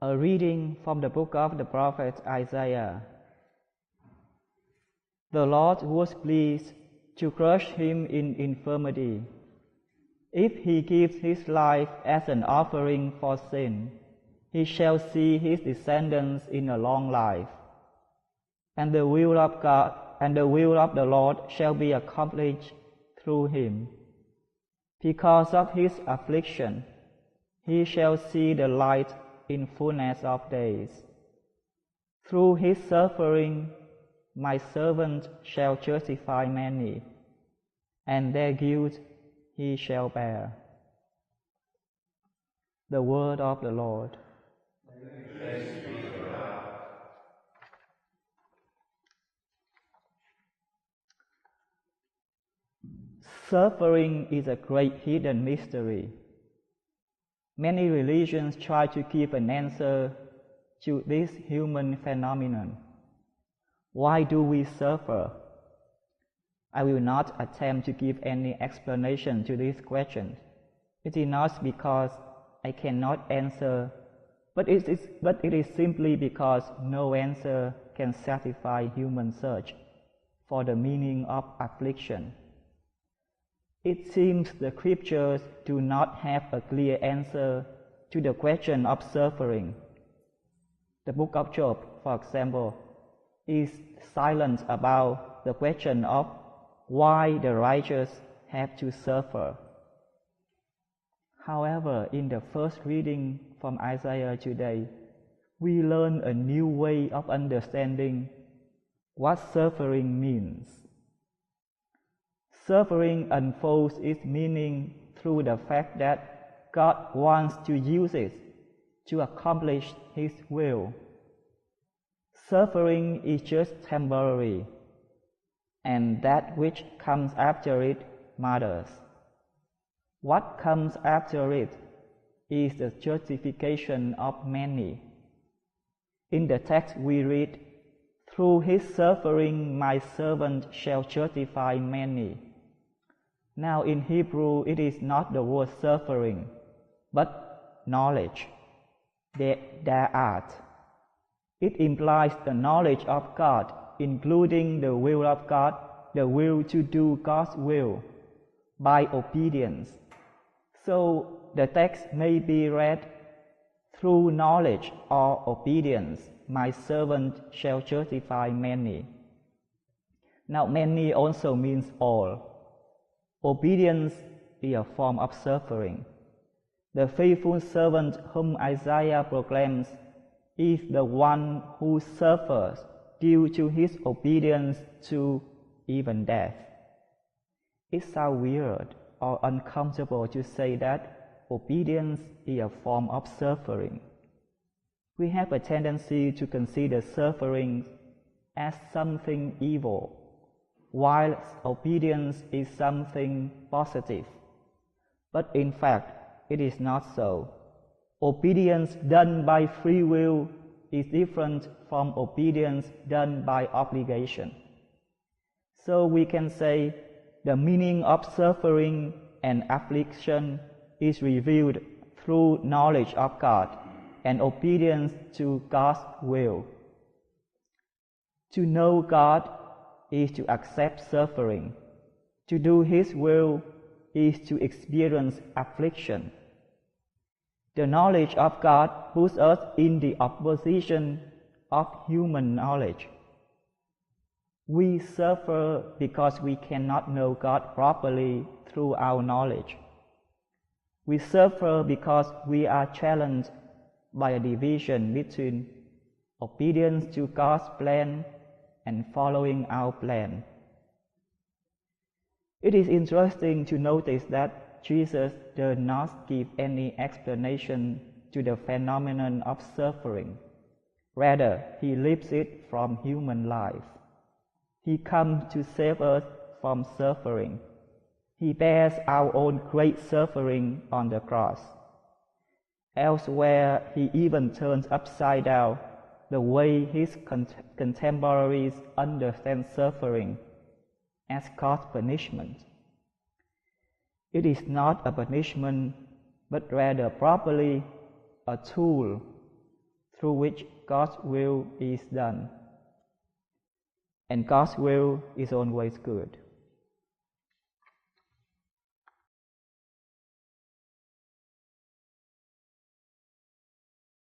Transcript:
A reading from the book of the prophet Isaiah. The Lord was pleased to crush him in infirmity. If he gives his life as an offering for sin, he shall see his descendants in a long life. And the will of God and the will of the Lord shall be accomplished through him. Because of his affliction, he shall see the light in fullness of days. Through his suffering, my servant shall justify many, and their guilt he shall bear. The word of the Lord. Thanks be to God. Suffering is a great hidden mystery. Many religions try to give an answer to this human phenomenon. Why do we suffer? I will not attempt to give any explanation to this question. It is not because I cannot answer, but it is simply because no answer can satisfy human search for the meaning of affliction. It seems the scriptures do not have a clear answer to the question of suffering. The book of Job, for example, is silent about the question of why the righteous have to suffer. However, in the first reading from Isaiah today, we learn a new way of understanding what suffering means. Suffering unfolds its meaning through the fact that God wants to use it to accomplish His will. Suffering is just temporary, and that which comes after it matters. What comes after it is the justification of many. In the text we read, "Through his suffering my servant shall justify many." Now in Hebrew it is not the word suffering, but knowledge, their art. It implies the knowledge of God, including the will of God, the will to do God's will, by obedience. So the text may be read, "Through knowledge or obedience, my servant shall justify many." Now many also means all. Obedience is a form of suffering. The faithful servant whom Isaiah proclaims is the one who suffers due to his obedience to even death. It sounds weird or uncomfortable to say that obedience is a form of suffering. We have a tendency to consider suffering as something evil, while obedience is something positive. But in fact, it is not so. Obedience done by free will is different from obedience done by obligation. So we can say the meaning of suffering and affliction is revealed through knowledge of God and obedience to God's will. To know God is to accept suffering. To do His will is to experience affliction. The knowledge of God puts us in the opposition of human knowledge. We suffer because we cannot know God properly through our knowledge. We suffer because we are challenged by a division between obedience to God's plan and following our plan. It is interesting to notice that Jesus does not give any explanation to the phenomenon of suffering. Rather, he leaves it from human life. He comes to save us from suffering. He bears our own great suffering on the cross. Elsewhere, he even turns upside down the way his contemporaries understand suffering as God's punishment. It is not a punishment, but rather properly a tool through which God's will is done. And God's will is always good.